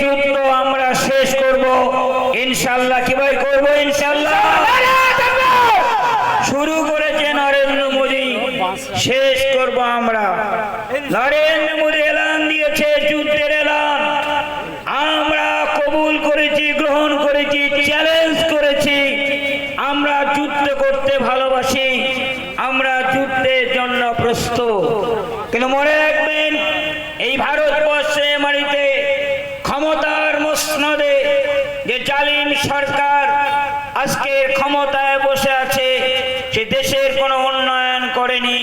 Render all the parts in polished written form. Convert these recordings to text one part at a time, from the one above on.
যুদ্ধ আমরা শেষ করব ইনশাআল্লাহ। কিভাবে করব? ইনশাআল্লাহ। শুরু করেছে নরেন্দ্র মোদী, শেষ করব আমরা। নরেন্দ্র মোদী এলান দিয়েছে, যুদ্ধের এলান। আমরা কবুল করেছি, গ্রহণ করেছি, চ্যালেঞ্জ করেছি। আমরা যুদ্ধ করতে ভালোবাসি, আমরা যুদ্ধের জন্য প্রস্তুত। কিন্তু মনে রাখবেন, এই ভারতবর্ষে মাটিতে ক্ষমতার মসনদে যে জালিম সরকার আজকে ক্ষমতায় বসে আছে, সে দেশের কোনো উন্নয়ন করেনি,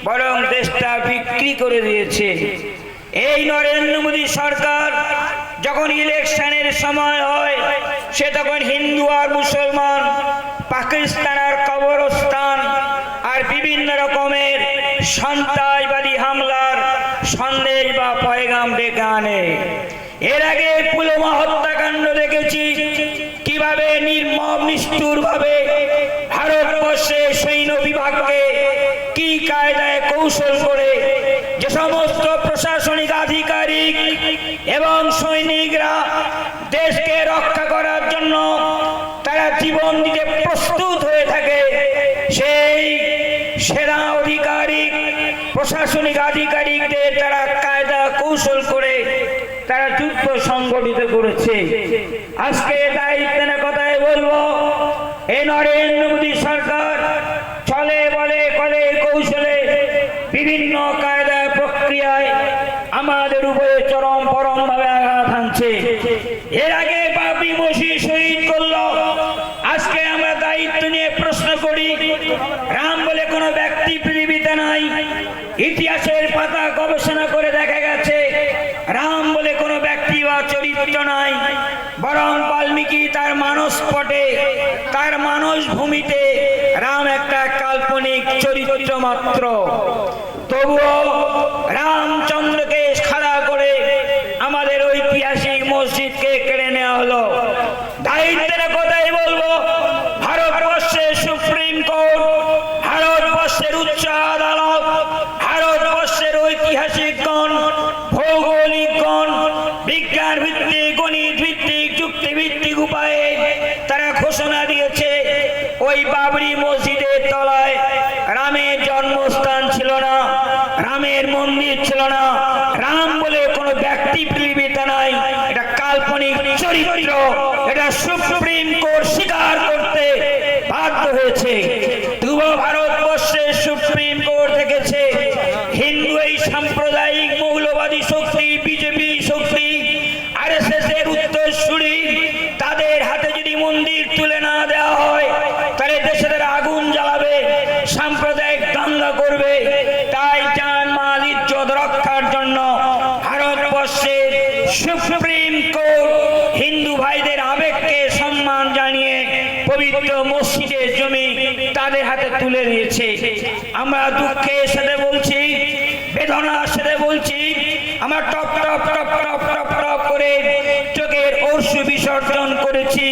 বরং দেশটা বিক্রি করে দিয়েছে। এই নরেন্দ্র মোদী সরকার যখন ইলেকশনের সময় হয়, সে তখন হিন্দু আর মুসলমান, পাকিস্তান আর কবরস্থান আর বিভিন্ন রকমের সন্ত্রাসবাদী হামলার সন্দেশ বা পয়গাম ডেকে আনে। এর আগে পুলওয়ামা হত্যাকাণ্ড দেখেছি, কিভাবে নির্মম নিষ্ঠুর ভাবে ভারতবর্ষে সৈন্য বিভাগকে কি কায়দায় কৌশল করে যে সমস্ত প্রশাসনিক আধিকারিক এবং সৈনিকরা দেশকে রক্ষা করার জন্য তারা জীবন দিতে প্রস্তুত হয়ে থাকে, সেই সেনা আধিকারিক প্রশাসনিক আধিকারিকদের তারা কায়দা কৌশল করে তারা যুদ্ধ সংগঠিত করেছে। আজকে দায়িত্বের কথাই বলবো, এই নরেন্দ্র মোদী সরকার চলে বলে কলে কৌশলে বিভিন্ন কায়দা প্রক্রিয়ায় আমাদের উপরে চরম পরম ভাবে আঘাত হানছে। এর আগে বাবরি মসজিদ শহীদ করলো। আজকে আমরা দায়িত্ব নিয়ে প্রশ্ন করি, রাম বলে কোনো ব্যক্তি পৃথিবীতে নাই। ইতিহাসের পাতা গবেষণা করে দেখা গেছে রাম বলে কোনো ব্যক্তি বা চরিত্র নাই, বরং বাল্মীকি তার মানস পটে, তার মানস ভূমিতে রাম একটা কাল্পনিক চরিত্র মাত্র। তবুও রামচন্দ্রকে খাড়া করে আমাদের ঐতিহাসিক মসজিদকে কেড়ে নেওয়া হলো। দায়িত্বের কথাই বলবো, ভারতবর্ষের সুপ্রিম কোর্ট, ভারতবর্ষের উচ্চ আদালত, ভারতবর্ষের ঐতিহাসিকগণ, ভৌগোলিকগণ, বিজ্ঞান ভিত্তিক, গণিত ভিত্তিক, যুক্তি ভিত্তিক উপায়ে তারা ঘোষণা দিয়েছে ওই বাবরি মসজিদের তলায় রামের জন্মস্থান ছিল না, রামের মন্দির ছিল না, রাম বলে কোনো ব্যক্তি পৃথিবীতে নাই, এটা কাল্পনিক চরিত্র। এটা সুপ্রিম কোর্ট স্বীকার করতে বাধ্য হয়েছে। তবুও ভারতবর্ষের সুপ্রিম কোর্ট দেখেছে হিন্দু এই সাম্প্রদায়িক মৌলবাদী শক্তি, বিজেপি শক্তি, আরএসএস এর উত্তরসূরি, তাদের হাতে যদি মন্দির তুলে না দেওয়া হয় তাহলে দেশে তারা আগুন জ্বালাবে, সাম্প্রদায়িক দাঙ্গা করবে। তাই জান মাল ইজ্জত রক্ষার জন্য ভারতবর্ষের সুপ্রিম কোর্ট হিন্দু ভাইদের আবেগকে সম্মান জানিয়ে পবিত্র মসজিদের জমি তাদের হাতে তুলে দিয়েছে। আমরা দুঃখের সাথে বলছি, বেদনার সাথে বলছি, আমরা top top top top top top করে চোখের অশ্রু বিসর্জন করেছি।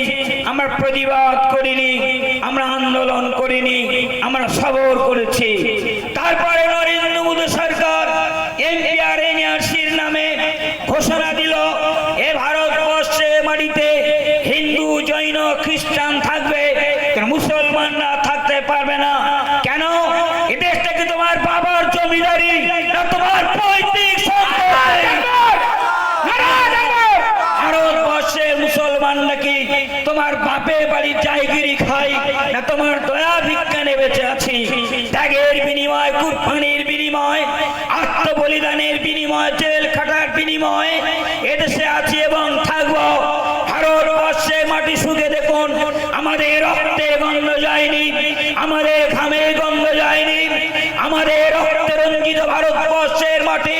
আমরা প্রতিবাদ করিনি, আমরা আন্দোলন করিনি, আমরা সবর করেছি। তারপরে নরেন্দ্র মোদী সরকার এনপিআর এনআরসির নামে ঘোষণা দিল এ ভারতবর্ষে মাটিতে হিন্দু, জৈন, খ্রিস্টান থাকবে, মুসলমানরা থাকতে পারবে না। কেন? এ দেশটা কি তোমার বাবার জমিদারি না তোমার পৈতৃক সম্পত্তি? ভারতবর্ষের মুসলমান নাকি তোমার বাপের বাড়ির জায়গিরি খাই না তোমার দয়া বিজ্ঞানে বেঁচে আছি? ত্যাগের বিনিময়, কুরবানির বিনিময়, আত্মবলিদানের বিনিময়, জেল খাটার বিনিময় এদেশে আছি এবং থাকবো। ভারতবর্ষের মাটি শুকে দেখুন, আমাদের রক্তের গন্ধ যায়নি, আমাদের ঘামের গন্ধ যায়নি, আমাদের রক্তে রঞ্জিত ভারতবর্ষের মাটি,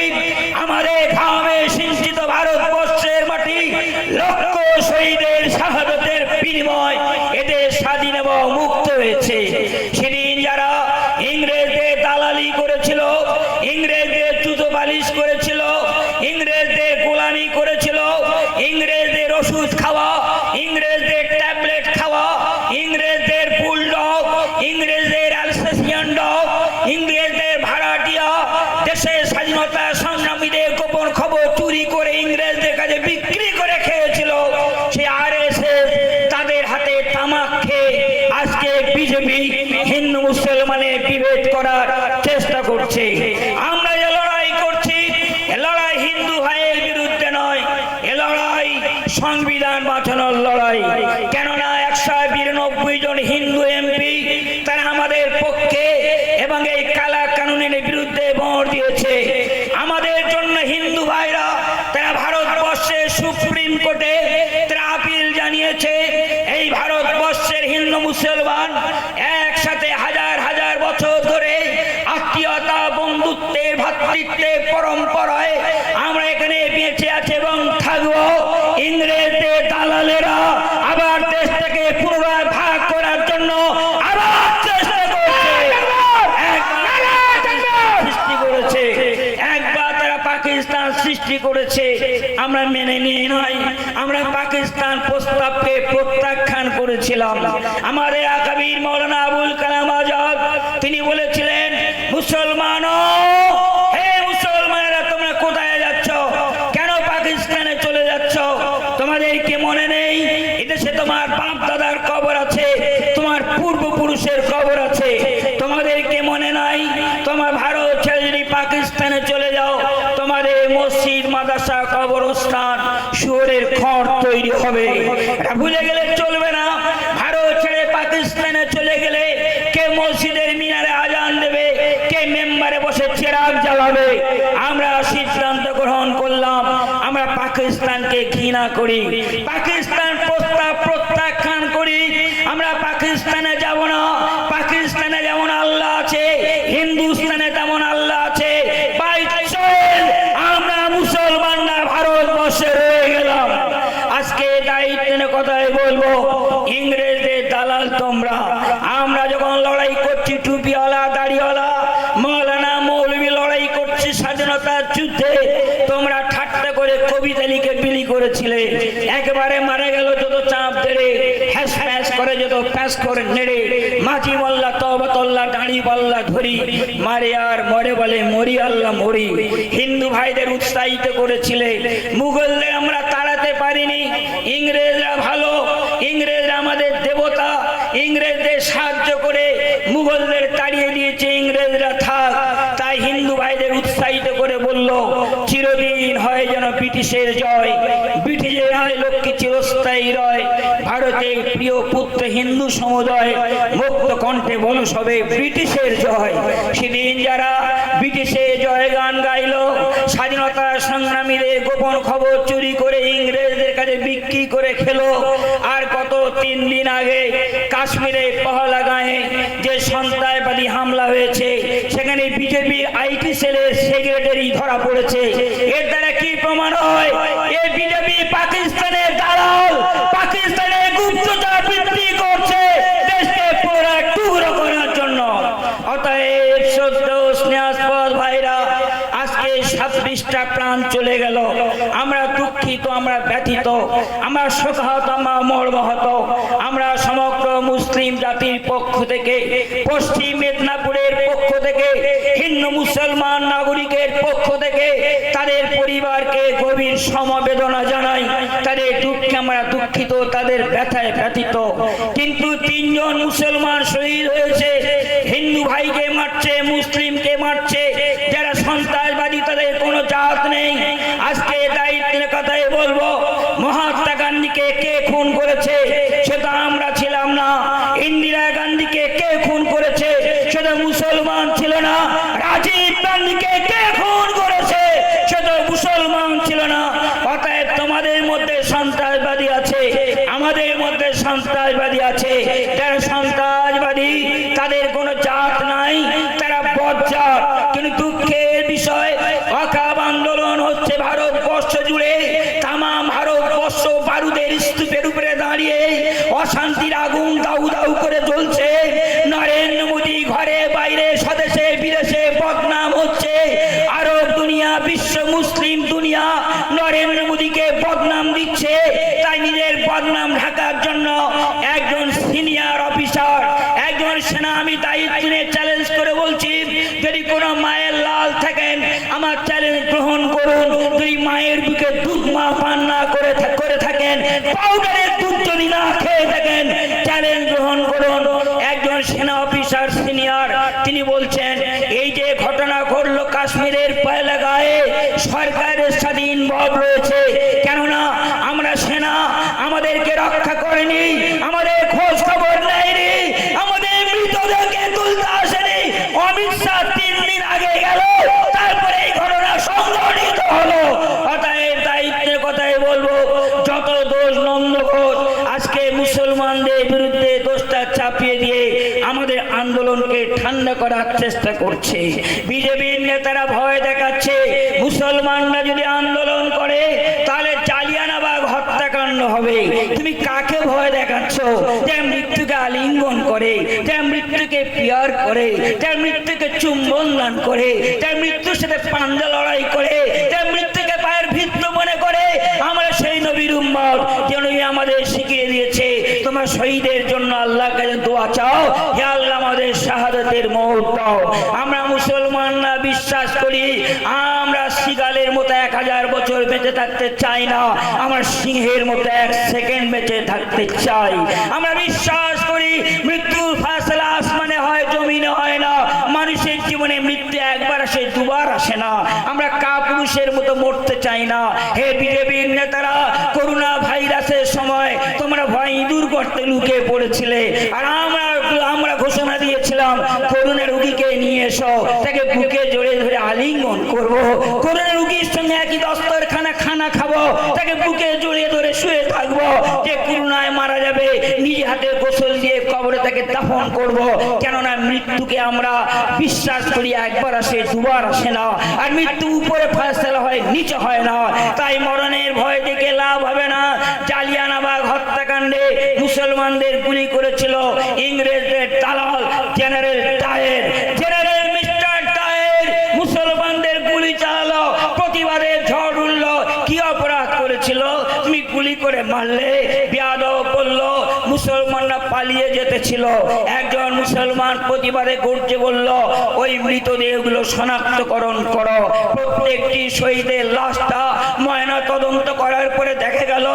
আমাদের ঘামে সিঞ্চিত ভারতবর্ষের মাটি, লক্ষ শহীদের শাহাদাতের বিনিময় এদের স্বাধীন এবং মুক্ত হয়েছে। সেদিন যারা ইংরেজদের দালালি করেছিল, ইংরেজদের জুতো বালিশ করেছিল, ইংরেজদের গোলামি করেছিল, ইংরেজদের ওষুধ খাওয়া, ইংরেজদের ট্যাবলেট খাওয়া, ইংরেজদের বুলডগ, ইংরেজদের অ্যালসেসিয়ান ডগ, ইংরেজদের ভাড়াটিয়া, দেশের স্বাধীনতা সংগ্রামীদের গোপন খবর চুরি করে ইংরেজদের কাছে বিক্রি করে সংবিধান বাঁচানোর লড়াই। কেননা 192 জন হিন্দু এমপি তারা আমাদের পক্ষে এবং এই কালা কানুনের বিরুদ্ধে ভোট দিয়েছে। আমাদের জন্য হিন্দু ভাইরা তারা ভারতবর্ষের সুপ্রিম কোর্টে তারা আপিল জানিয়েছে। এই ভারতবর্ষের হিন্দু মুসলমান একসাথে হাজার হাজার বছর ধরে আত্মীয়তা, বন্ধুত্বের, ভ্রাতৃত্বের পরম্পরায় আমরা এখানে বেঁচে আছি এবং থাকবো। ইংরেজদের দালালেরা আবার দেশ থেকে পুনরায় ভাগ করার জন্য আবার চেষ্টা সৃষ্টি করেছে। একবার তারা পাকিস্তান সৃষ্টি করেছে, আমরা মেনে নিয়ে নাই। আমরা পাকিস্তান প্রস্তাবকে প্রত্যাখ্যান করেছিলাম। আমাদের আকাবির মৌলানা আবুল কালাম আজাদ তিনি বলেছিলেন, মুসলমানও, হে মুসলমানেরা তোমরা কোথায় যাচ্ছ? কেন পাকিস্তানে চলে যাচ্ছ? তোমাদেরকে মনে নেই এদেশে তোমার বাপ দাদার কবর আছে, তোমার পূর্বপুরুষের কবর আছে, তোমাদেরকে মনে নাই? তোমার ভারত ছেড়ে যদি পাকিস্তানে চলে যাও তোমাদের মসজিদ, মাদ্রাসা, কবরস্থান, শুয়োরের খড় তৈরি হবে। এটা ভুলে গেলে চলবে না। ভারত ছেড়ে পাকিস্তানে চলে গেলে কে মসজিদের মিনারে আজান দেবে, কে মেম্বারে বসে চেরাগ জ্বালাবে? আমরা সিদ্ধান্ত গ্রহণ করলাম আমরা পাকিস্তানকে ঘৃণা করি, পাকিস্তান প্রস্তাব প্রত্যাখ্যান করি। আমরা পাকিস্তানে যাব না। পাকিস্তানে যেমন আল্লাহ আছে, হিন্দুস্তানে তেমন আল্লাহ আছে। আমরা মুসলমানরা ভারতবর্ষে রয়ে গেলাম। আজকে দায়িত্বের কথাই বলবো, ইংরেজদের দালাল তোমরা। আমরা যখন লড়াই করছি টুপিওয়ালা, দাড়িওয়ালা, মৌলানা, মৌলবী লড়াই করছি স্বাধীনতার যুদ্ধে, তোমরা ঠাট্টা করে কবিতা লিখে বিলি করেছিলে। একেবারে মারা গেল যত চাপ ধরে, হ্যাস ফ্যাস করে যত ফ্যাস করে নেড়ে, মাঝি মোল্লা তওবাতুল্লাহ দাড়ি পাল্লা ধরি, মারে আর মরে বলে মরি আল্লাহ মরি। হিন্দু ভাইদের উৎসাহিত করেছিলে। মুঘলদের আমরা তাড়াতে পারিনি। ইংরেজরা ভালো, ইংরেজরা আমাদের দেবতা, ইংরেজদের সাহায্য করে মুঘলদের তাড়িয়ে দিয়েছে। ইংরেজরা থাক। তাই হিন্দু ভাইদের উৎসাহিত করে বলল, চিরদিন হয় যেন ব্রিটিশের জয়, ব্রিটিশের হয় লক্ষ্মী চিরস্থায়ী রয়। ভারতের প্রিয় পুত্র হিন্দু সমুদয় মুক্ত কণ্ঠে বলো সবে ব্রিটিশের জয়। সেদিন যারা ব্রিটিশের জয় গান গাইল, স্বাধীনতা সংগ্রামীদের গোপন খবর চুরি করে ইংরেজদের কাছে বিক্রি করে খেলো। আর কত 3 দিন আগে কাশ্মীরে পহলগাঁয়ে যে সন্ত্রাসবাদী হামলা হয়েছে, সেখানে বিজেপির আইটি সেলের সেক্রেটারি ধরা পড়েছে। এর দ্বারা কি প্রমাণ হয়? এই বিজেপি পাকিস্তানের দালাল, পাকিস্তানের গুপ্তচর বৃদ্ধি করছে দেশকে পুরো টুকরো করার জন্য। অতএব শ্রদ্ধেয় স্নেহাস্পদ ভাইরা, আজকে 26টা প্রাণ চলে গেল। আমরা দুঃখিত, আমরা ব্যথিত, আমরা শোকাহত, আমরা মর্মাহত। আমরা সমগ্র মুসলিম জাতির পক্ষ থেকে, পশ্চিম মেদিনীপুরের পক্ষ থেকে, হিন্দু মুসলমান নাগরিকের পক্ষ থেকে তাদের পরিবারকে গভীর সমবেদনা জানাই। তাদের দুঃখে আমরা দুঃখিত, তাদের ব্যথায় ব্যথিত। কিন্তু 3 জন মুসলমান শহীদ হয়েছে। হিন্দু ভাইকে মারছে, মুসলিমকে মারছে। যারা সন্ত্রাসবাদী তাদের কোনো জাত নেই। আজকে দায়িত্বের কথাই বলবো, মহাত্মা গান্ধীকে কে খুন করেছে সেটা আমরা ছিলাম না। ইন্দিরা গান্ধীকে কে খুন করেছে সেটা মুসলমান ছিল না। রাজীব গান্ধীকে কে খুন করেছে সেটা মুসলমান ছিল না। অতএব তোমাদের মধ্যে সন্ত্রাসবাদী আছে, আমাদের মধ্যে সন্ত্রাসবাদী আছে। যারা সন্ত্রাসবাদী তাদের কোনো জাত নাই, তারা বজ্জাত। কিন্তু দুঃখের বিষয়, অকাব আন্দোলন হচ্ছে ভারতবর্ষ জুড়ে। তাম ভারতবর্ষ বারুদের স্তূপের উপরে দাঁড়িয়ে অশান্তির আগুন দাউ দাউ করে জ্বলছে। নরেন্দ্র মোদী ঘরে বাইরে স্বদেশে বিদেশে বদনাম হচ্ছে। আরব দুনিয়া, বিশ্ব মুসলিম দুনিয়া নরেন্দ্র মোদীকে বদনাম দিচ্ছে। তাই নিজের বদনাম ঢাকার জন্য একজন সিনিয়র অফিসার, একজন সেনা, আমি দায়িত্ব নিয়ে চ্যালেঞ্জ করে বলছি, যদি কোনো মায়ের লাল থাকেন আমার চ্যালেঞ্জ গ্রহণ করুন। যদি মায়ের বুকে দুধ মা পান না করে থাকেন, পাউডারের দুধ যদি না খেয়ে থাকেন, চ্যালেঞ্জ গ্রহণ করুন। একজন সেনা অফিসার সিনিয়র তিনি বলছেন, এই যে ঘটনা ঘটলো কাশ্মীরের পহলগাঁয়ে, সরকারের স্বাধীন ভাব রয়েছে। কেননা আমরা সেনা বলবো, যত দোষ নন্দ ঘোষ আজকে মুসলমানদের বিরুদ্ধে দোষটা চাপিয়ে দিয়ে আমাদের আন্দোলনকে ঠান্ডা করার চেষ্টা করছে। বিজেপির নেতারা ভয় দেখাচ্ছে, মুসলমানরা যদি আন্দোলন করে তাহলে জালিয়ানবাগ হত্যাকাণ্ড হবে। তুমি কাকে ভয় দেখাচ্ছ? যে মৃত্যুকে আলিঙ্গন করে, যে মৃত্যুকে পিয়ার করে, যে মৃত্যুকে চুম্বন দান করে, যে মৃত্যুর সাথে পাঞ্জা লড়াই করে, যে মৃত্যুকে পায়ের ভিত্ত মনে করে। আমরা সেই নবীর উম্মত, যে নবী আমাদের শিখিয়ে দিয়েছে তোমরা শহীদের জন্য আল্লাহর কাছে দোয়া চাও, হে আল্লাহ আমাদের শাহাদাতের মওত দাও। আমরা মুসলমানরা বিশ্বাস করি আমরা শিগালের মতো 1000 বছর বেঁচে থাকতে চাই না, আমরা সিংহের মতো 1 সেকেন্ড বেঁচে থাকতে চাই। আমরা বিশ্বাস করি মৃত্যুর ফাসলা আসমানে হয়, জমিনে হয় না। মানুষের জীবনে মৃত্যু একবার আসে, দুবার আসে না। আমরা কাপুরুষের মতো মরতে চাই না। হে বিজেপির নেতারা, করোনা ভাইরাসের সময় তোমরা ভয় ইঁদুর গর্তে লুকিয়ে পড়েছিলে, আর আমরা ঘোষণা দিয়েছিলাম করোনা রোগীকে নিয়ে এসো, তাকে বুকে জড়িয়ে ধরে আলিঙ্গন করব। করোনা রোগীর সঙ্গে একই দস্তরখানা খানা খাবো, তাকে বুকে জড়িয়ে ধরে শুয়ে থাকবো। যে করোনায় মারা যাবে নিজে হাতে গোসল দিয়ে কবরে তাকে দাফন করব। কেননা মৃত্যুকে আমরা বিশ্বাস করি একবার আসে, দুবার আসে না। আর মৃত্যু উপরে ফয়সালা হয়, নিচে হয় না। তাই মরণের ভয় দেখে লাভ হবে না। জালিয়ানবাগ হত্যাকাণ্ডে মুসলমানদের গুলি করেছিল ইংরেজদের দালাল general Dyer. General mister Dyer মুসলমানদের গুলি চালালো, প্রতিবাদে ঝড় উঠলো। কি অপরাধ করেছিল? তুমি গুলি করে মারলে। বেয়াদব বলল, মুসলমানরা পালিয়ে যেতেছিল। একজন মুসলমান প্রতিবাদে গর্জে বলল, ওই মৃতদেহগুলো শনাক্তকরণ করো। প্রত্যেকটি শহীদের লাশটা ময়না তদন্ত করার পরে দেখা গেল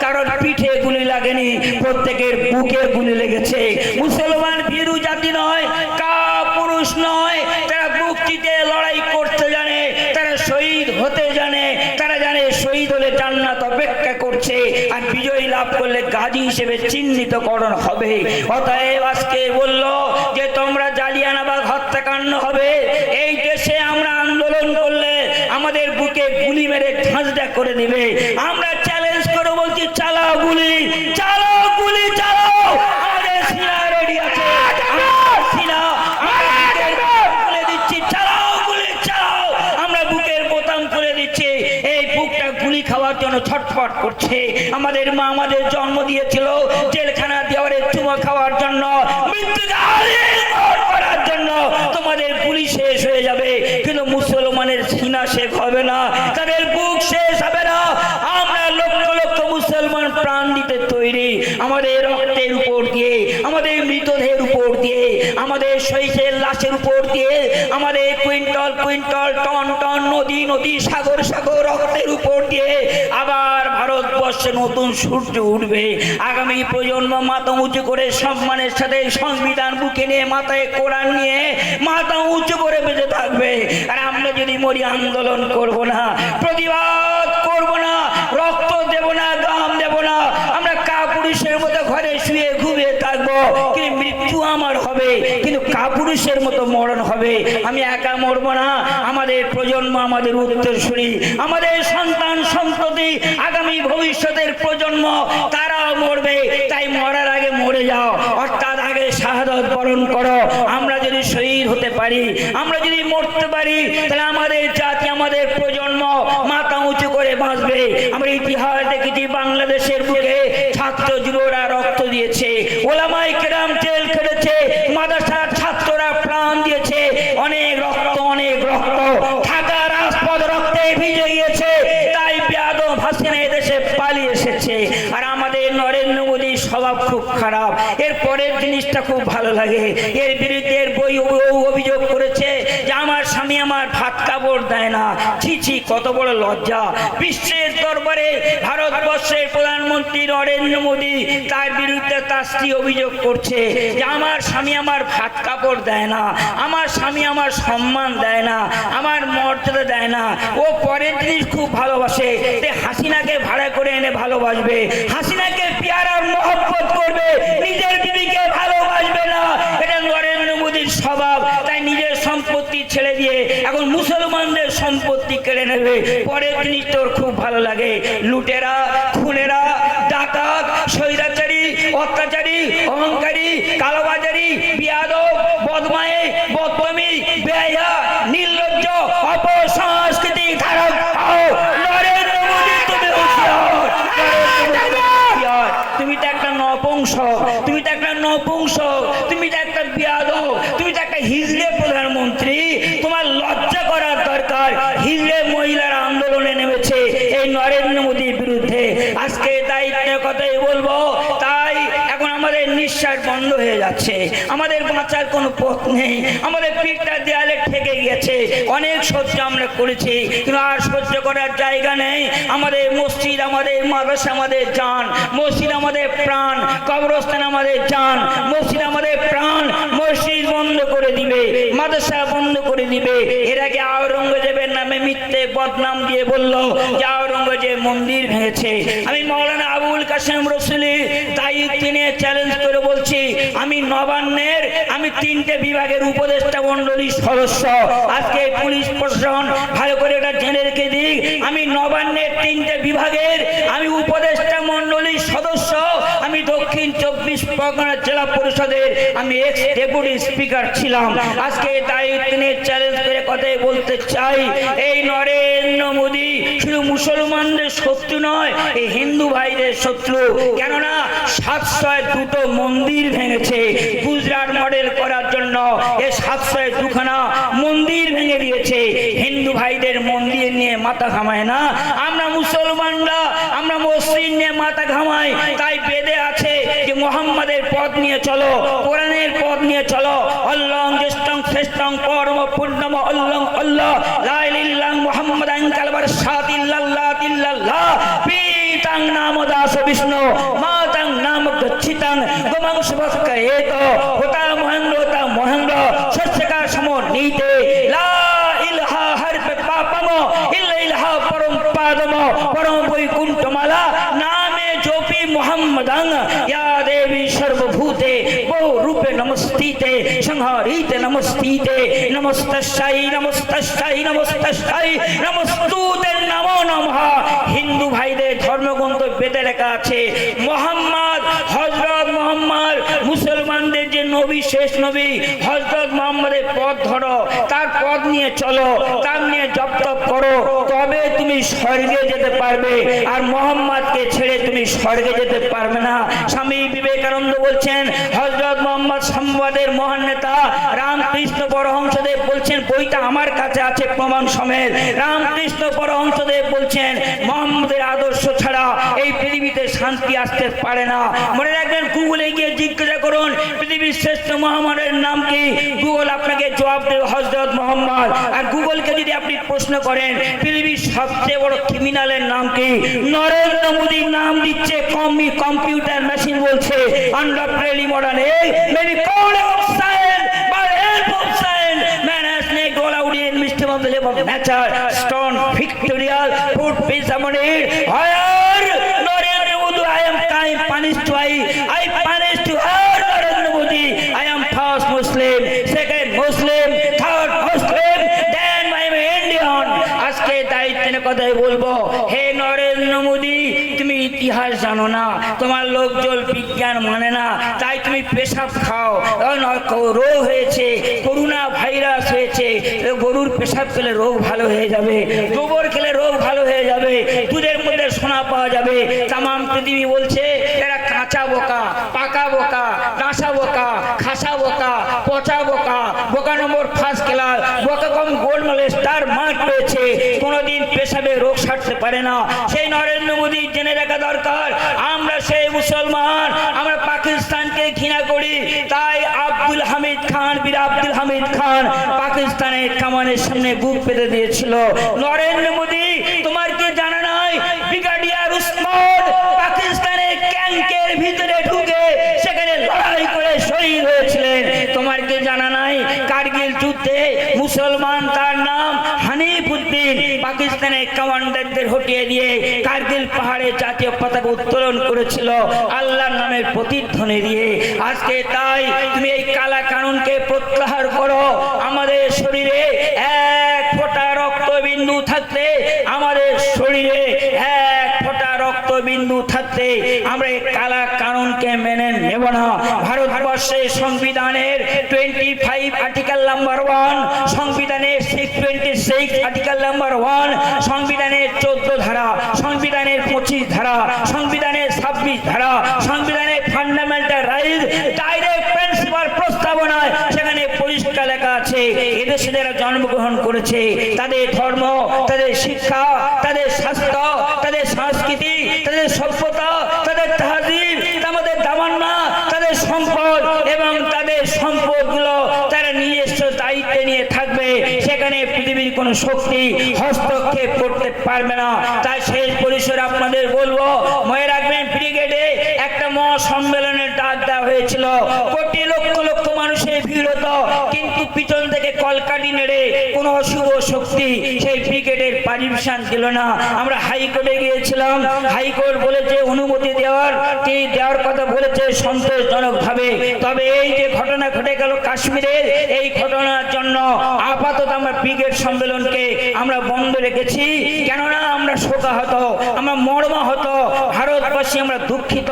কারোর পিঠে গুলি লাগেনি, প্রত্যেকের বুকে গুলি লেগেছে। মুসলমান ভীরু জাতি নয়, কাপুরুষ নয়। তারা বুকটিতে লড়াই করতে জানে, তারা শহীদ হতে জানে, তারা জানে শহীদ হলে জান্নাত অপেক্ষা করছে, আর বিজয় লাভ করলে গাজী হিসেবে চিহ্নিতকরণ হবে। অতএব আজকে বলল যে তোমরা জালিয়ানবাগ হত্যাকাণ্ড হবে। এই দেশে আমরা আন্দোলন করলে আমাদের বুকে গুলি মেরে ঝাঁঝরা করে দিবে। আমরা চ্যালেঞ্জ করে বলছি, চালাও গুলি, চালাও গুলি, চালাও। আমাদের সিনা রেডি আছে, সিনা খুলে দিচ্ছি, চালাও গুলি, চালাও। আমরা বুকের বোতাম খুলে দিচ্ছি। এই বুকটা গুলি খাওয়ার জন্য ছটফট করছে। আমাদের মা আমাদের জন্ম দিয়েছিল জেলখানা দেওয়ারে চুমা খাওয়ার জন্য, মৃত্যুকে আলিঙ্গন করার জন্য। তোমাদের গুলি শেষ হয়ে যাবে, কিন্তু মুসলমানের সিনা শেষ হবে না, তাদের বুক শেষ হবে না। আমরা লক্ষ লক্ষ মুসলমান প্রাণ দিতে তৈরি। আমাদের রক্তের উপর দিয়ে, আমাদের মৃতদেহের উপর দিয়ে, আমাদের শহীদের লাশের উপর দিয়ে, আমাদের কুইন্টাল কুইন্টাল টন টন নদী নদী সাগর সাগর রক্তের উপর দিয়ে আবার ভারতবর্ষে নতুন সূর্য উঠবে। আগামী প্রজন্ম মাথা উঁচু করে সম্মানের সাথে সংবিধান বুকে নিয়ে, মাথায় কোরআন নিয়ে মাথা উঁচু করে বেঁচে থাকবে। আর আমরা যদি মরি আন্দোলন করব না, প্রতিবাদ করব না, রক্ত দেব না, গাম দেব না। আমরা কাপুরুষের মতো ঘরে শুয়ে ঘুমিয়ে থাকবো, কিন্তু মৃত্যু আমার হবে, কিন্তু কাপুরুষের মতো মরণ হবে। আমি একা মরবো না, আমাদের প্রজন্ম, আমাদের উত্তরসূরি, আমাদের সন্তান সন্ততি, আগামী ভবিষ্যতের প্রজন্ম, তারাও মরবে। তাই মরার আগে মরে যাও, অর্থাৎ আগে শাহাদাত বরণ করো। আমরা যদি শহীদ হতে পারি, আমরা যদি মরতে পারি, তাহলে আমাদের জাতি, আমাদের প্রজন্ম মাথা উঁচু করে বাঁচবে। আমরা ইতিহাস দেখেছি, বাংলাদেশের বুকে ছাত্র যুবরা রক্ত দিয়েছে, ওলামায়ে কেরাম জেল খেটেছে, মাদ্রাসার ছাত্ররা প্রাণ দিয়েছে। অনেক রক্ত, অনেক রক্ত, ঢাকা রাজপথ রক্তে ভিজে গিয়েছে। তাই বেয়াদব হাসিনা এদেশে পালিয়ে এসেছে। আর আমাদের নরেন্দ্র মোদীর স্বভাব খুব খারাপ। এর পরের জিনিসটা খুব ভালো লাগে। এর বিরুদ্ধে বই অভিযোগ করেছে যে আমার স্বামী আমার ভাত কাপড় দেয় না। ছি ছি, কত বড় লজ্জা! বিশ্বের দরবারে ভারতবর্ষের প্রধানমন্ত্রী নরেন্দ্র মোদী তার বিরুদ্ধে তার স্ত্রী অভিযোগ করছে যে আমার স্বামী আমার ভাত কাপড় দেয় না, আমার স্বামী আমার সম্মান দেয় না, আমার মর্যাদা দেয় না। ও পরের জিনিস খুব ভালোবাসে, হাসিনাকে ভাড়া করে এনে ভালোবাসবে, হাসিনাকে পিয়ার আর মহব্বত করবে, নিজের বিবিকে ভালোবাসবে না। এটা নরেন্দ্র মোদীর স্বভাব। তাই নিজের সম্পত্তি সম্পত্তি ছেড়ে দিয়ে এখন মুসলমানদের সম্পত্তি কেড়ে নেবে। পরের জিনিস তোর খুব ভালো লাগে, লুটেরা, খুনেরা, ডাকাত, স্বৈরাচারী, অত্যাচারী, অহংকারী, কালোবাজারি, বিয়াদব, বদমায়ে, বদনামি, বেহায়া, নির্লজ্জ, অপসংস্কৃতি ধারক নরেন্দ্র মোদী, তুমি হুঁশিয়ার। তুমি তো একটা নপুংসক, তুমি তো একটা নপুংসক, তুমি তো একটা বিয়াদব, তুমি তো একটা হিজড়ে প্রধানমন্ত্রী। তোমার লজ্জা করার দরকার। হিজড়ে মহিলারা আন্দোলনে নেমেছে এই নরেন্দ্র মোদীর বিরুদ্ধে। আজকে দায়িত্বের কথাই বলবো। তাই এখন আমাদের নিঃশ্বাস বন্ধ হয়ে যাচ্ছে, আমাদের বাঁচার কোনো পথ নেই, আমাদের পিঠটা দেয়ালে ঠেকে গেছে। অনেক সহ্য আমরা করেছি, কিন্তু আর সহ্য করার জায়গা নেই। আমাদের মসজিদ, আমাদের মাদ্রাসা আমাদের জান, মসজিদ আমাদের প্রাণ, কবরস্থান আমাদের জান, মসজিদ আমাদের প্রাণ। মসজিদ বন্ধ করে দিবে, মাদ্রাসা বন্ধ করে দিবে। এর আগে আওরঙ্গজেবের নামে মিথ্যে বদনাম দিয়ে বলল যে আওরঙ্গজেব মন্দির ভেঙেছে। আমি মাওলানা আবুল কাসেম রসুলি দায়িত্ব নিয়ে চ্যালেঞ্জ করে বলছি, আমি নবান্নের, আমি 3টে বিভাগের উপদেষ্টা মন্ডলীর সদস্য। আজকে পুলিশ প্রশাসন ভালো করে এটা জেনে রেখে দিক, আমি নবান্নের 3টে বিভাগের আমি উপদেষ্টা মন্ডলীর সদস্য। আমি দক্ষিণ 24 পরগনা জেলা পরিষদের আমি এক্স ডেপুটি স্পিকার ছিলাম। আজকে দায়িত্ব নিয়ে চ্যালেঞ্জ করে কথাই বলতে চাই, এই নরেন্দ্র মোদী শুধু মুসলমানদের শত্রু নয়, এই হিন্দু ভাইদের শত্রু। কেননা 702টো মন্দির ভেঙেছে গুজরাট মডেল করার জন্য। এই 702খানা মন্দির ভেঙে দিয়েছে। হিন্দু ভাইদের মন্দির নিয়ে মাথা ঘামায় না, আমরা মুসলমানরা আমরা মসজিদ নিয়ে মাথা ঘামাই। তাই বেদে আছে যে মোহাম্মদের পথ নিয়ে চলো, কোরআনের পথ নিয়ে চলো। আল্লাহ জ্যেষ্ঠং শ্রেষ্ঠং পরম পূর্ণম আল্লাহ আল্লাহ লা ইলাহা মুহাম্মাদান কালবার সাতিল্লাল্লাহ তিল্লাল্লাহ পিতাং নাম দাস বিষ্ণু মাতাং নাম গচ্ছিতাং গোমাং শুভস্করেত হোতা মহেন্দ্র সস্যকার সম নীতে লা ইলাহা হরপে পাপম ইল্লাল্লাহ পরম পাদম পরম বৈকুণ্ঠমালা নামে জপি মুহাম্মাদাং ইয়া দেবী সর্বভূতে বহু রূপে নমস্তিতে সংহারিতে নমস্তিতে নমস্তস্যাই নমস্তস্যাই নমস্তস্যাই নমস্তুতে নমো নমঃ। হিন্দু ভাইদের ধর্মগ্রন্থ বেদে লেখা আছে মোহাম্মদ, হযরত মোহাম্মদ মুসলমানদের যে নবী, শেষ নবী হযরত মোহাম্মদের পথ ধরো, তার পথ নিয়ে চলো, তার নিয়ে জপ তপ করো, তবে তুমি স্বর্গে যেতে পারবে। আর মোহাম্মদকে ছেড়ে তুমি স্বর্গে যেতে পারবে না। স্বামী বিবেকানন্দ বলছেন, হযরত মোহাম্মদ সম্বাদের মহান নেতা রামকৃষ্ণ পরমহংসদেব বলছেন, বইটা আমার কাছে আছে প্রমাণ সমেত। রামকৃষ্ণ পরমহংসদেব বলছেন মোহাম্মদের আদর্শ ছাড়া এই পৃথিবীতে শান্তি আসতে পারে না। মনে রাখবেন, গুগলে গিয়ে জিজ্ঞাসা করুন পৃথিবীর শ্রেষ্ঠ মহামানবের নাম কি, গুগল আপনাকে জবাব দেবে হযরত মোহাম্মদ। আর গুগলকে যদি আপনি প্রশ্ন করেন পৃথিবীর সবচেয়ে বড় ক্রিমিনালের নাম কি, নরেন্দ্র মোদীর নাম দিচ্ছে কম্পিউটার মেশিন বলছে আনডক্টরেটলি modern age maybe code of science but help of science man has made all out in Mr. of the level of nature stone victorial food piece among it higher Narendra Modi I am time punished I punish to her Narendra Modi I am first Muslim second Muslim third Muslim then I am Indian। আজকে দায়িত্বের কথাই বলবো, হে নরেন্দ্র মোদী, তুমি ইতিহাস জানো না, তোমার লোকজন বিজ্ঞান মানে না, তাই তুমি পেশাব খাও। রোগ হয়েছে, করোনা ভাইরাস হয়েছে, গরুর পেশাব খেলে রোগ ভালো হয়ে যাবে, গোবর খেলে রোগ ভালো হয়ে যাবে, দুধের মধ্যে সোনা পাওয়া যাবে। তাম পৃথিবী বলছে এরা কাঁচা বোকা, পাকা বোকা, কাঁচা বোকা, খাসা বোকা, পচা বোকা, বোকা নম্বর ফার্স্ট ক্লাস, বোকা কম গোল্ড মেডেল স্টার মার্ক পেয়েছে, কোনোদিন পেশাবে রোগ সারতে পারে না। সেই নরেন্দ্র মোদী জেনে রাখা দরকার, আমরা সেই মুসলমান, আমরা পাকিস্তানকে ঘৃণা করি। তাই আব্দুল হামিদ খান, বীর আব্দুল হামিদ খান পাকিস্তানের কামানের সামনে বুক পেতে দিয়েছিল। নরেন্দ্র মোদী, তোমার কি জানা নাই ব্রিগেডিয়ার উসমান পাকিস্তানের ক্যাম্পের ভিতরে ঢুকে সেখানে লড়াই করে শহীদ হয়েছিলেন? তোমার কি জানা নাই কারগিল যুদ্ধে মুসলমান, তার নাম হানিফ উদ্দিন, পাকিস্তানের কমান্ডারদের হটিয়ে দিয়ে কার্গিল পাহাড়ে জাতীয় পতাকা উত্তোলন করেছিল আল্লাহর নামের প্রতিধ্বনি দিয়ে। আজকে তাই তুমি এই কালা কানুনকে প্রত্যাহার করো। আমাদের শরীরে এক ফোঁটা রক্তবিন্দু থাকতে, আমাদের শরীরে এক ফোঁটা রক্তবিন্দু থাকতে আমরা এই কালা কানুনকে মেনে নেব না। ভারতবর্ষের সংবিধানের 25 আর্টিকেল নাম্বার 1, সংবিধানের 626 আর্টিকেল নাম্বার 1, সংবিধানের 14 ধারা, সংবিধানের 25 ধারা, সংবিধানের 26 ধারা, সংবিধানের ফান্ডামেন্টাল রাইট ডাইরেক্ট প্রিন্সিপাল প্রস্তাবনায় সেখানে পরিষ্কার লেখা আছে এদেশে যারা জন্মগ্রহণ করেছে তাদের ধর্ম, তাদের শিক্ষা, তাদের স্বাস্থ্য, তাদের সংস্কৃতি, তাদের সভ্যতা, তাদের তাহজিব, তাদের তামান্না, তাদের সম্পদ এবং তাদের সম্পদগুলো তারা নিজস্ব দায়িত্বে নিয়ে থাকবে। সেখানে পৃথিবীর কোন শক্তি হস্তক্ষেপ করতে পারবে না। তাই শেষ পরিসরে আপনাদের বলবো, মনে রাখবেন ব্রিগেডে একটা মহাসম্মেলনের ডাক দেওয়া হয়েছিল, কোটি লক্ষ লক্ষ মানুষের ভিড় হতো, কিন্তু পিছন থেকে কলকাঠি নেড়ে কোন অশুভ শক্তি সেই ব্রিগেডের পারমিশন দিল না। আমরা হাইকোর্টে গিয়েছিলাম, হাইকোর্ট বলেছে অনুমতি দেওয়ার কথা বলেছে সন্তোষজনক ভাবে। তবে এই যে ঘটনা ঘটে গেল কাশ্মীরের, এই ঘটনার জন্য আপাতত আমরা ব্রিগেড সম্মেলনকে আমরা বন্ধ রেখেছি। কেননা আমরা শোকাহত, আমরা মর্মাহত, ভারতবাসী আমরা দুঃখিত।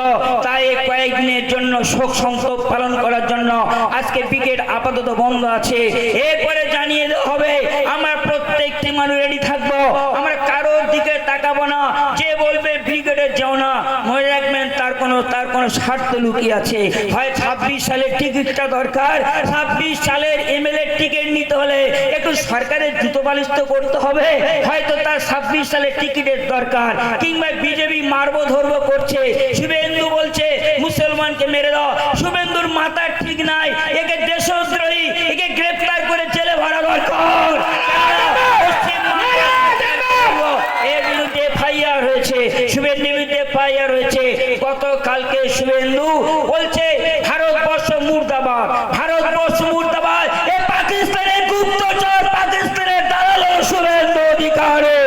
তাই কয়েকদিনের জন্য শোক সন্তোষ পালন করার জন্য আজকে ব্রিগেড আপাতত বন্ধ আছে। এরপরে জানিয়ে দেওয়া হবে আমরা প্রত্যেকটি মানুষ রেডি থাকবো, আমরা কারোর দিকে তাকাবো না। যে বলবে ব্রিগেডে যাও না, মনে রাখবেন তার কোনো স্বার্থ লুকিয়ে আছে। হয় 26 সালের টিকিটটা দরকার, 26 সালের এমএলএ টিকিট নিতে হলে একটু সরকারের জুতো বালিশ তো করতে হবে, হয়তো তার 26 সালের টিকিটের দরকার। কিংবা বিজেপি মারবো ধরবো করছে, শুভেন্দু বলছে মুসলমানকে মেরে দাও। শুভেন্দুর মাথা ঠিক নাই, একে দেশদ্রোহী, একে গ্রেফতার করে জেলে ভরা দরকার। এর বিরুদ্ধে এফআইআর হয়েছে, শুভেন্দুর বিরুদ্ধে এফআইআর হয়েছে। গতকালকে শুভেন্দু বলছে ভারতবর্ষ মুর্দাবাদ, ভারতবর্ষ মুর্দাবাদ। এ পাকিস্তানের গুপ্তচর, পাকিস্তানের দালাল শুভেন্দু অধিকারী।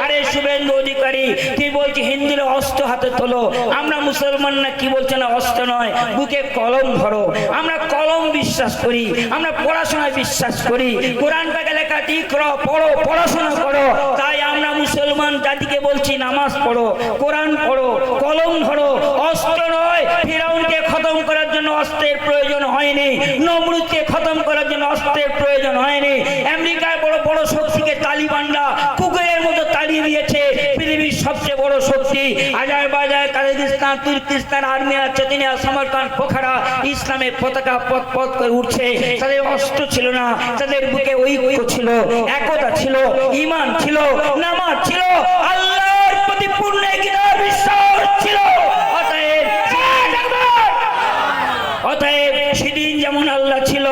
আরে শুভেন্দু অধিকারী, তুই বলছি হিন্দুরা অস্ত্র হাতে তোলো, আমরা মুসলমান না কি বলছে না অস্ত্র নয়, বুকে কলম ধরো। আমরা কলম বিশ্বাস করি, আমরা পড়াশোনায় বিশ্বাস করি। কোরআন পাকে লেখা ঠিক করো, পড়ো, পড়াশোনা করো। তাই আমরা মুসলমান জাতিকে বলছি নামাজ পড়ো, কোরআন পড়ো, কলম ধরো। অস্ত্র নয়, ফিরাউনকে খতম করার জন্য অস্ত্রের প্রয়োজন হয়নি, নমরুদকে খতম করার জন্য অস্ত্রের প্রয়োজন হয়নি। আমেরিকার বড় বড় শক্তিকে তালিবানরা কুকুরের মতো তাড়িয়ে দিয়েছে। পৃথিবীর সবচেয়ে বড় শক্তি Azerbaijan, Kazakhstan, Turkistan, Armenia, Chechnya, Samarkand, Bukhara ইসলামের পতাকা পথ পথ করে উঠছে। তাদের অস্ত্র ছিল না, তাদের বুকে ঐক্য ছিল, একতা ছিল, ঈমান ছিল, নামাজ ছিল, আল্লাহর প্রতি পূর্ণ বিশ্বাস ছিল। অতএব সেদিন যেমন আল্লাহ ছিল,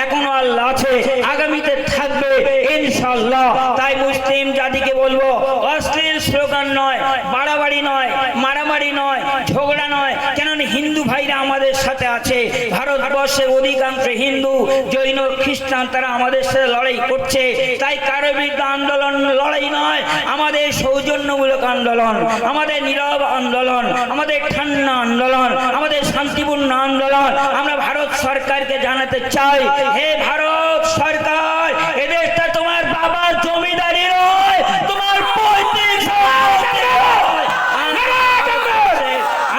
এখনো আল্লাহ আছে, আগামীতে থাকবে ইনশাআল্লাহ। তাই মুসলিম জাতিকে বলবো, অশ্লীল স্লোগান নয়, বাড়াবাড়ি নয়, মারামারি নয়, ঝগড়া নয়। কেননা হিন্দু ভাইরা আমাদের সাথে আছে। ভারতবর্ষের অধিকাংশ হিন্দু, জৈন, খ্রিস্টান তারা আমাদের সাথে লড়াই করছে। তাই কারো বিরুদ্ধে আন্দোলন লড়াই নয়, আমাদের সৌজন্যমূলক আন্দোলন, আমাদের নীরব আন্দোলন, আমাদের ঠান্ডা আন্দোলন, আমাদের শান্তিপূর্ণ আন্দোলন। আমরা ভারত সরকারকে জানাতে চাই, হে ভারত সরকার, এদেশটা তোমার বাবার জমিদারি নয়, তোমার পৈতৃক সম্পত্তি নয়।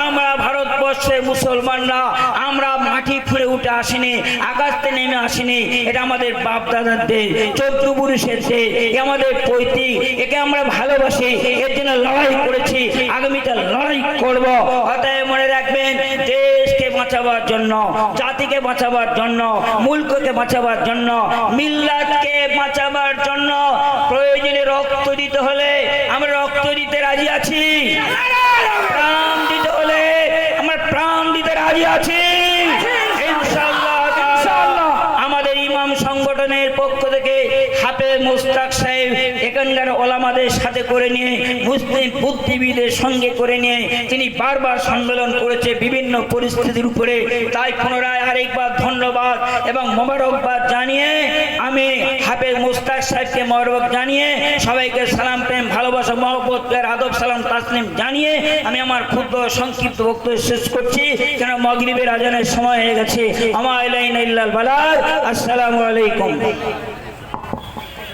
আমরা ভারতবর্ষের মুসলমানরা, আমরা মাটি ফুঁড়ে উঠে আসিনি, আকাশে নেমে আসিনি। এটা আমাদের বাপ দাদার দেশ, 14 পুরুষের দেশ, আমাদের পৈতৃক, একে আমরা ভালোবাসি, এর জন্য লড়াই করেছি, আগামীতে লড়াই করব। অতএব মনে রাখবেন, দেশকে বাঁচাবার জন্য, জাতিকে বাঁচাবার জন্য, মুলককে বাঁচাবার জন্য, মিল্লাতকে বাঁচাবার জন্য প্রয়োজনে রক্ত দিতে হলে আমরা রক্ত দিতে রাজি আছি, প্রাণ দিতে হলে আমরা প্রাণ দিতে রাজি আছি ইনশাআল্লাহ। আমাদের ইমাম সংগঠনের পক্ষ থেকে হাফেজ মুস্তাক সাহেব এখানে এখানকার ওলামাদের সাথে করে নিয়ে মুসলিম বুদ্ধিবিদের সঙ্গে করে নিয়ে তিনি বারবার সম্মেলন করেছে বিভিন্ন পরিস্থিতির উপরে। তাই পুনরায় আরেকবার ধন্যবাদ এবং মোবারকবাদ জানিয়ে আমি হাফেজ মুস্তাক সাহেবকে মোবারক জানিয়ে সবাইকে সালাম প্রেম ভালোবাসা মহব্বত আদব সালাম তাসলিম জানিয়ে আমি আমার ক্ষুদ্র সংক্ষিপ্ত বক্তব্য শেষ করছি, কেন মাগরিবের আজানের সময় হয়ে গেছে। আমা ইলাইনা ইল্লাল বালাগ। আসসালামু আলাইকুম।